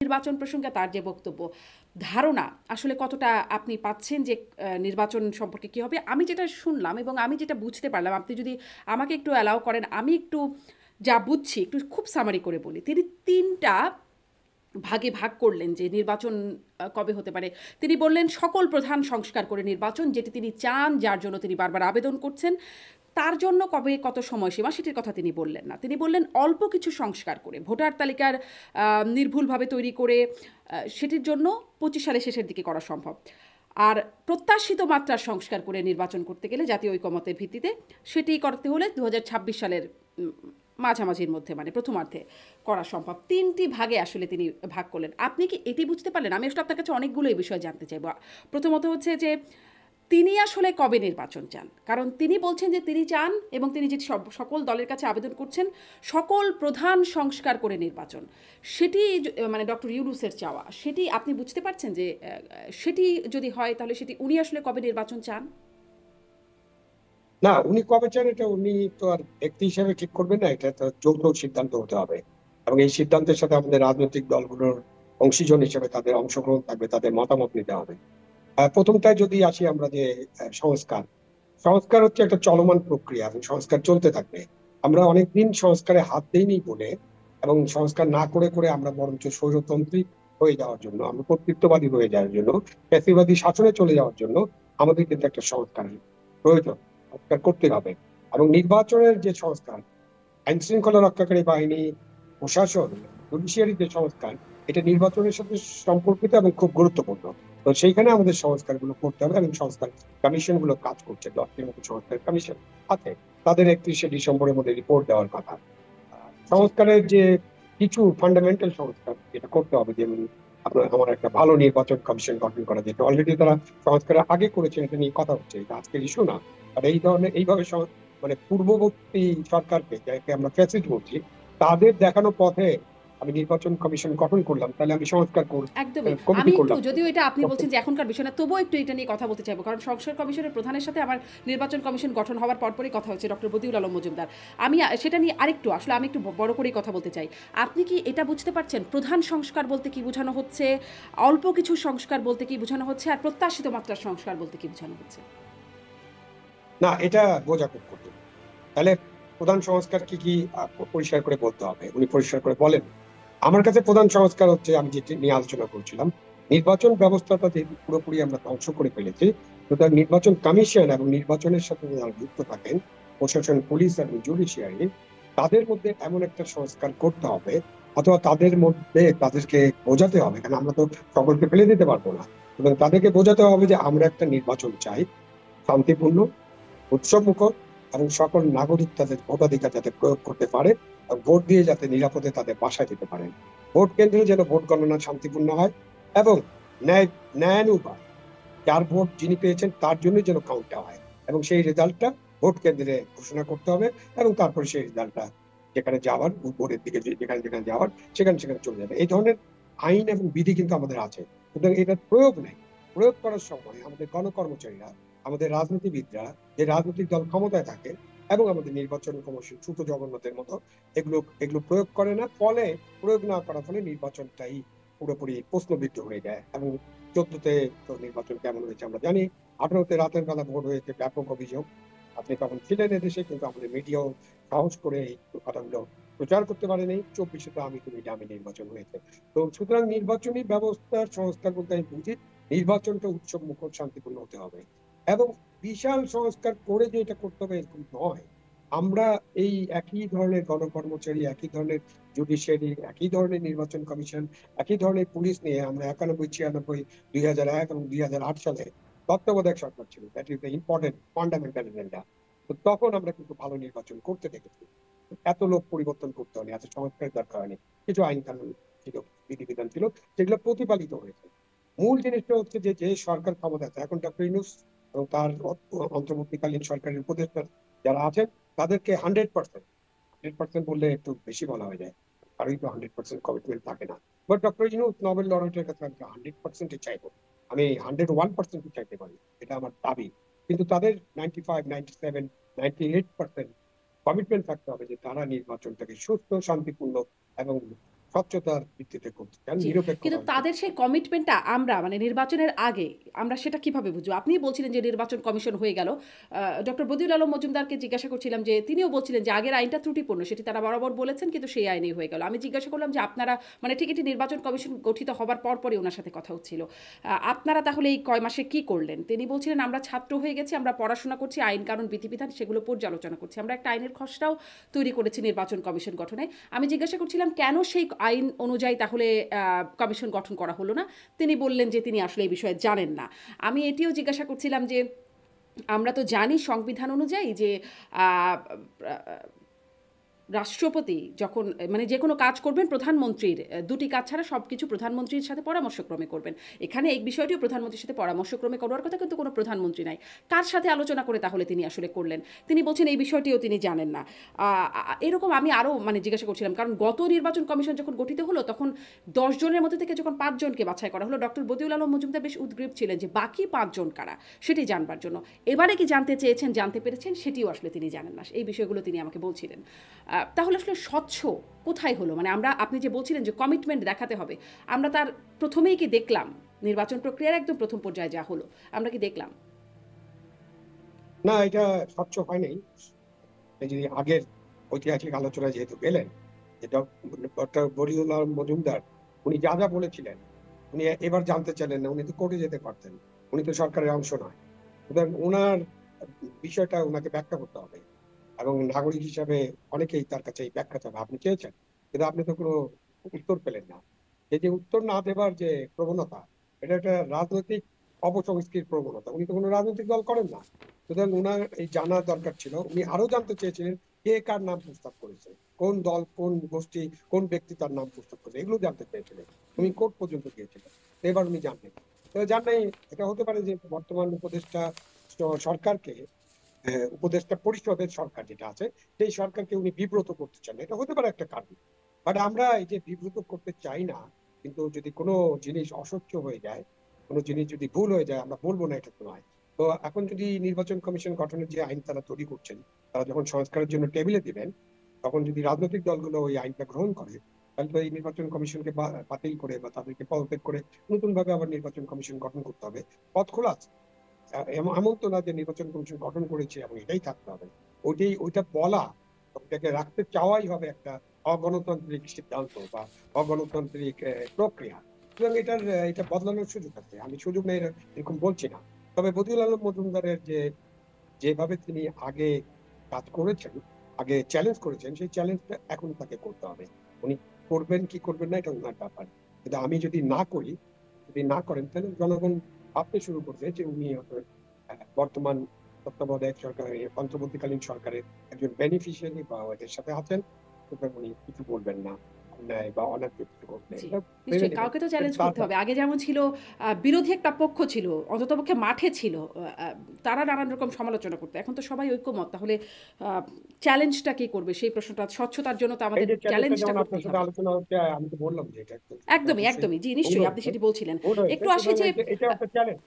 নির্বাচন প্রসঙ্গে তার যে বক্তব্য, ধারণা আসলে কতটা আপনি পাচ্ছেন যে নির্বাচন সম্পর্কে কী হবে? আমি যেটা শুনলাম এবং আমি যেটা বুঝতে পারলাম, আপনি যদি আমাকে একটু অ্যালাউ করেন, আমি একটু যা বুঝছি একটু খুব সামারি করে বলি। তিনি ৩টা ভাগে ভাগ করলেন যে নির্বাচন কবে হতে পারে। তিনি বললেন সকল প্রধান সংস্কার করে নির্বাচন, যেটি তিনি চান, যার জন্য তিনি বারবার আবেদন করছেন। তার জন্য কবে কত সময়সীমা সেটির কথা তিনি বললেন না। তিনি বললেন অল্প কিছু সংস্কার করে, ভোটার তালিকার নির্ভুলভাবে তৈরি করে সেটির জন্য ২৫ সালের শেষের দিকে করা সম্ভব। আর প্রত্যাশিত মাত্রার সংস্কার করে নির্বাচন করতে গেলে জাতীয় ঐকমত্যের ভিত্তিতে সেটি করতে হলে ২০২৬ সালের মাঝামাঝির মধ্যে, মানে প্রথমার্ধে করা সম্ভব। ৩টি ভাগে আসলে তিনি ভাগ করলেন। আপনি কি এটি বুঝতে পারলেন? আমি আসলে আপনার কাছে অনেকগুলো এই বিষয়ে জানতে চাইব। প্রথমত হচ্ছে যে তিনি আসলে কবে নির্বাচন চান, কারণ তিনি বলছেন যে তিনি চান এবং তিনি যে সকল দলের কাছে আবেদন করছেন সকল প্রধান সংস্কার করে নির্বাচন, সেটি মানে ডক্টর ইউনূসের চাওয়া, সেটি আপনি বুঝতে পারছেন যে সেটি যদি হয় তাহলে সেটি উনি আসলে কবে নির্বাচন চান? না, উনি কবে চান এটা উনি তো আর ব্যক্তি হিসেবে ঠিক করবেন না, এটা তো যৌথ সিদ্ধান্ত হতে হবে। এবং এই সিদ্ধান্তের সাথে আমাদের রাজনৈতিক দলগুলোর অংশীজন হিসেবে তাদের অংশগ্রহণ থাকবে, তাদের মতামত নিতে হবে। প্রথমটায় যদি আসি আমরা, যে সংস্কার সংস্কার হচ্ছে একটা চলমান প্রক্রিয়া এবং সংস্কার চলতে থাকবে। আমরা অনেকদিন সংস্কারে হাত দেইনি বলে, এবং সংস্কার না করে করে আমরা বরঞ্চ স্বৈরতন্ত্রী হয়ে যাওয়ার জন্য, আমরা কর্তৃত্ববাদী হয়ে যাওয়ার জন্য, ফ্যাসিবাদী শাসনে চলে যাওয়ার জন্য আমাদের কিন্তু একটা সংস্কারের প্রয়োজন, সংস্কার করতে হবে। এবং নির্বাচনের যে সংস্কার, আইন শৃঙ্খলা রক্ষাকারী বাহিনী, প্রশাসন, জুডিশিয়ারির যে সংস্কার, এটা নির্বাচনের সাথে সম্পর্কিত এবং খুব গুরুত্বপূর্ণ। তো সেইখানে আমাদের সংস্কার গুলো করতে হবে, এবং সংস্কার কমিশন গুলো কাজ করছে। 10টির মতো সংস্কার কমিশন আছে, তাদের 31শে ডিসেম্বরের মধ্যে রিপোর্ট দেওয়ার কথা। জি। সংস্কারের যে কিছু ফান্ডামেন্টাল সংস্কার যেটা করতে হবে, যেমন আপনার আমার একটা ভালো নির্বাচন কমিশন গঠন করা, যেটা অলরেডি তারা সংস্কারের আগে করেছেন, এটা নিয়ে কথা হচ্ছে, এটা আজকের ইস্যু না। আর এই ধরনের এইভাবে মানে পূর্ববর্তী সরকারকে, যাকে আমরা ফ্যাসিস্ট বলছি, তাদের দেখানো পথে আমি নির্বাচন কমিশন গঠন করলাম, তাহলে আমি সংস্কার একদমই। কমিটি আমি একটু, করলাম। যদিও এটা আপনি বলছেন যে এখনকার বিষয় না, তবুও একটু এটা নিয়ে কথা বলতে চাইবো। কারণ সংস্কার কমিশনের প্রধানের সাথে আমার নির্বাচন কমিশন গঠন হওয়ার পরপরই কথা হয়েছে, ডক্টর বদিউল আলম মজুমদার। আমি সেটা নিয়ে আরেকটু, আসলে আমি একটু বড় করেই কথা বলতে চাই। আপনি কি এটা বুঝতে পারছেন প্রধান সংস্কার বলতে কি বোঝানো হচ্ছে, অল্প কিছু সংস্কার বলতে কি বোঝানো হচ্ছে, আর প্রত্যাশিত মাত্রার সংস্কার বলতে কি বোঝানো হচ্ছে? না, এটা বোঝা খুব কঠিন। তাহলে প্রধান সংস্কার কি কি পরিষ্কার করে বলতে হবে, উনি পরিষ্কার করে বলেন। আমার কাছে প্রধান সংস্কার হচ্ছে, আমি যেটি নিয়ে আলোচনা করছিলাম, নির্বাচন ব্যবস্থাটা যে পুরোপুরি আমরা ধ্বংস করে ফেলেছি, সুতরাং নির্বাচন কমিশন এবং নির্বাচনের সাথে যারা যুক্ত থাকেন, প্রশাসন, পুলিশ এবং জুডিশিয়ারি, তাদের মধ্যে এমন একটা সংস্কার করতে হবে, অথবা তাদের মধ্যে তাদেরকে বোঝাতে হবে, কারণ আমরা তো সকলকে ফেলে দিতে পারবো না। এবং তাদেরকে বোঝাতে হবে যে আমরা একটা নির্বাচন চাই, শান্তিপূর্ণ, উৎসবমুখর, এবং সকল নাগরিক তাদের ভোটাধিকার যাতে প্রয়োগ করতে পারে, এবং ভোট দিয়ে যাতে নিরাপদে তাদের বাসায় যেতে পারেন। ভোট কেন্দ্রে যেন ভোট গণনা শান্তিপূর্ণ হয়, এবং ন্যায় ন্যায়ানুপাত, যার ভোট যিনি পেয়েছেন তার জন্যই যেন কাউন্টটা হয়, এবং সেই রেজাল্টটা ভোট কেন্দ্রে ঘোষণা করতে হবে। এবং তারপরে সেই রেজাল্টটা যেখানে যাওয়ার, ভোটের দিকে যেখানে যেখানে যাওয়ার, সেখানে সেখানে চলে যাবে। এই ধরনের আইন এবং বিধি কিন্তু আমাদের আছে, সুতরাং এটার প্রয়োগ নেই। প্রয়োগ করার সময় আমাদের গণকর্মচারীরা, আমাদের রাজনীতিবিদরা, যে রাজনৈতিক দল ক্ষমতায় থাকে, এবং আমাদের নির্বাচন কমিশন ছোট জগন্নাথের মতো এগুলো এগুলো প্রয়োগ করে না। ফলে প্রয়োগ না করার ফলে নির্বাচনটাই পুরোপুরি প্রশ্নবিদ্ধ হয়ে যায়। এবং 14তে তো নির্বাচন কেমন হয়েছে আমরা জানি। 18তে রাতের বেলা ভোট হয়েছে, ব্যাপক অভিযোগ। আপনি তখন ছিলেন এদেশে, কিন্তু আমাদের মিডিয়াও সাহস করে এই কথাগুলো প্রচার করতে পারেনি। 24-এ তো আমি তুমি ডামি নির্বাচন হয়েছে। তো সুতরাং নির্বাচনী ব্যবস্থার সংস্কার বলতে আমি বুঝি নির্বাচনটা উৎসব মুখর, শান্তিপূর্ণ হতে হবে। এবং বিশাল সংস্কার করে যে এটা করতে হবে এরকম নয়। আমরা এই একই ধরনের গণকর্মচারী, একই ধরনের জুডিশিয়ারি, একই ধরনের নির্বাচন কমিশন, একই ধরনের পুলিশ নিয়ে আমরা 91, 96, 2001 এবং 2008 সালে তত্ত্বাবধায়ক সরকার ছিল, that is the important fundamental agenda. তো তখন আমরা কিন্তু ভালো নির্বাচন করতে দেখেছি। এত লোক পরিবর্তন করতে হয়নি, এত সংস্কারের দরকার হয়নি। কিছু আইন কানুন ছিল, বিধিবিধান ছিল, যেগুলো প্রতিপালিত হয়েছে। মূল জিনিসটা হচ্ছে যে যে সরকার ক্ষমতা আছে এখন, ডক্টর ইউনূস এবং তার অন্তর্বর্তীকালীন সরকারের উপদেষ্টা যারা আছেন, তাদেরকে 100%, 100% বললে একটু বেশি বলা হয়ে যায়, কারোই তো 100% কমিটমেন্ট থাকে না। বাট ডক্টর ইউনূস নোবেল লরেটের কাছে আমি 100%ই চাইবো, আমি 101% চাইতে পারি, এটা আমার দাবি। কিন্তু তাদের 95, 97, 98% কমিটমেন্ট থাকতে হবে যে তারা নির্বাচনটাকে সুস্থ, শান্তিপূর্ণ এবং স্বচ্ছতার ভিত্তিতে করতে চান, জি, কিন্তু নিরপেক্ষভাবে তাদের করতে সেই চান। কমিটমেন্টটা আমরা মানে নির্বাচনের আগে আমরা সেটা কিভাবে বুঝবো? আপনিই বলছিলেন যে নির্বাচন কমিশন হয়ে গেল। ডক্টর বদিউল আলম মজুমদারকে জিজ্ঞাসা করছিলাম যে তিনিও বলছিলেন যে আগের আইনটা ত্রুটিপূর্ণ। সেটি তারা বরাবর বলেছেন কিন্তু সেই আইনেই হয়ে গেল। আমি জিজ্ঞাসা করলাম যে আপনারা মানে ঠিক এটি নির্বাচন কমিশন গঠিত হবার পরপরই উনার সাথে কথা হচ্ছিল। আপনারা তাহলে এই কয় মাসে কি করলেন? তিনি বলছিলেন আমরা ছাত্র হয়ে গেছি, আমরা পড়াশোনা করছি, আইন কানুন বিধিবিধান সেগুলো পর্যালোচনা করছি। আমরা একটা আইনের খসড়াও তৈরি করেছি নির্বাচন কমিশন গঠনে। আমি জিজ্ঞাসা করছিলাম কেন সেই আইন অনুযায়ী তাহলে কমিশন গঠন করা হলো না। তিনি বললেন যে তিনি আসলে এই বিষয়ে জানেন না। আমি এটিও জিজ্ঞাসা করছিলাম যে আমরা তো জানি সংবিধান অনুযায়ী যে আহ, রাষ্ট্রপতি যখন মানে যে কোনো কাজ করবেন প্রধানমন্ত্রীর দুটি কাজ ছাড়া সব কিছু প্রধানমন্ত্রীর সাথে পরামর্শক্রমে করবেন। এখানে এই বিষয়টিও প্রধানমন্ত্রীর সাথে পরামর্শক্রমে করার কথা কিন্তু কোনো প্রধানমন্ত্রী নাই। কার সাথে আলোচনা করে তাহলে তিনি আসলে করলেন? তিনি বলছেন এই বিষয়টিও তিনি জানেন না। এরকম আমি আরও মানে জিজ্ঞাসা করছিলাম কারণ গত নির্বাচন কমিশন যখন গঠিত হলো তখন 10 জনের মধ্যে থেকে যখন 5 জনকে বাছাই করা হলো ডক্টর বদিউল আলম মজুমদার বেশ উদ্গ্রীব ছিলেন যে বাকি 5 জন কারা সেটি জানবার জন্য। এবারে কি জানতে চেয়েছেন, জানতে পেরেছেন সেটিও আসলে তিনি জানেন না। এই বিষয়গুলো তিনি আমাকে বলছিলেন। তাহলে আসলে স্বচ্ছ কোথায় হলো? মানে আমরা আপনি যে বলছিলেন যে কমিটমেন্ট দেখাতে হবে, আমরা তার প্রথমেই কি দেখলাম? নির্বাচন প্রক্রিয়ার একদম প্রথম পর্যায়ে যা হলো আমরা কি দেখলাম? না, এটা স্বচ্ছ হয় নাই। এই যে আগের ঐতিহাসিক আলোচনা যেহেতু গেলেন, যে ডক্টর বদিউল আলম মজুমদার উনি যা যা বলেছিলেন, উনি এবার জানতে চাইলেন না, উনি তো কোর্টে যেতে পারতেন, উনি তো সরকারের অংশ নয়। সুতরাং ওনার বিষয়টা ওনাকে ব্যাখ্যা করতে হবে, এবং নাগরিক হিসাবে অনেকেই তার কাছে এই ব্যাখ্যা চাবে। আপনি চেয়েছেন কিন্তু আপনি তো কোনো উত্তর পেলেন না। এই যে উত্তর না দেবার যে প্রবণতা, এটা একটা রাজনৈতিক অপসংস্কৃতির প্রবণতা। উনি তো কোনো রাজনৈতিক দল করেন না। সুতরাং ওনার এই জানা দরকার ছিল। উনি আরো জানতে চেয়েছিলেন কে কার নাম প্রস্তাব করেছে, কোন দল, কোন গোষ্ঠী, কোন ব্যক্তি তার নাম প্রস্তাব করেছে, এগুলো জানতে চেয়েছিলেন। উনি কোর্ট পর্যন্ত গিয়েছিলেন, তো এবার উনি জানলেন। তো জানলেই এটা হতে পারে যে বর্তমান উপদেষ্টা সরকারকে, উপদেষ্টা পরিষদের সরকার যেটা আছে, সেই সরকারকে উনি বিব্রত করতে চান, এটা হতে পারে একটা কারণ। বাট আমরা এই যে বিব্রত করতে চাই না, কিন্তু যদি কোনো জিনিস অস্বচ্ছ হয়ে যায়, কোনো জিনিস যদি ভুল হয়ে যায়, আমরা বলবো না এটা তো নয়। তো এখন যদি নির্বাচন কমিশন গঠনের যে আইন তারা তৈরি করছেন, তারা যখন সংস্কারের জন্য টেবিলে দিবেন, তখন যদি রাজনৈতিক দলগুলো ওই আইনটা গ্রহণ করে, তাহলে তো এই নির্বাচন কমিশনকে বাতিল করে বা তাদেরকে পদত্যাগ করে নতুন ভাবে আবার নির্বাচন কমিশন গঠন করতে হবে। পথ খোলা আছে। এমন তো না যে নির্বাচন কমিশন গঠন করেছে এবং এটাই থাকতে হবে। ওইটা বলা, ওইটাকে রাখতে চাওয়াই হবে একটা অগণতান্ত্রিক সিদ্ধান্ত বা অগণতান্ত্রিক প্রক্রিয়া। সুতরাং এটা বদলানোর সুযোগ আছে। আমি সুযোগ নেই এরকম বলছি না। তবে বদিউল আলম মজুমদারের যেভাবে তিনি আগে কাজ করেছেন, আগে চ্যালেঞ্জ করেছেন, সেই চ্যালেঞ্জটা এখন তাকে করতে হবে। উনি করবেন কি করবেন না এটা ওনার ব্যাপার। কিন্তু আমি যদি না করি, যদি না করেন, তাহলে জনগণ ভাবতে শুরু করবে যে উনি হয়তো বর্তমান তত্ত্বাবধায়ক সরকারের, অন্তর্বর্তীকালীন সরকারের একজন বেনিফিশিয়ারি বা এদের সাথে আছেন। সুতরাং উনি কিছু বলবেন না, অন্যায় বা অন্যায্য কিছু করলে জি, এটা মেনে নিশ্চয়ই। নেবেন। কাউকে তো এটা চ্যালেঞ্জ তার করতে হবে। ব্যাপার। আগে যেমন ছিল বিরোধী একটা পক্ষ ছিল, অন্ততপক্ষে মাঠে ছিল। তারা নানান রকম সমালোচনা করত। এখন তো সবাই ঐক্যমত। তাহলে আ চ্যালেঞ্জটা কে করবে? সেই প্রশ্নটা স্বচ্ছতার জন্য তো এই আমাদের যে চ্যালেঞ্জটা চ্যালেঞ্জটা যেমন আপনার করতেই সাথে হবে। আলোচনা হচ্ছে, আমি তো বললাম যে এটা একদমই, অবশ্যই একদমই। জি, ভুল নিশ্চয়ই আপনি হয়েছে, সেটি বলছিলেন। ভুল হয়েছে। একটু আসি সুতরাং যে এটা আ একটা চ্যালেঞ্জ।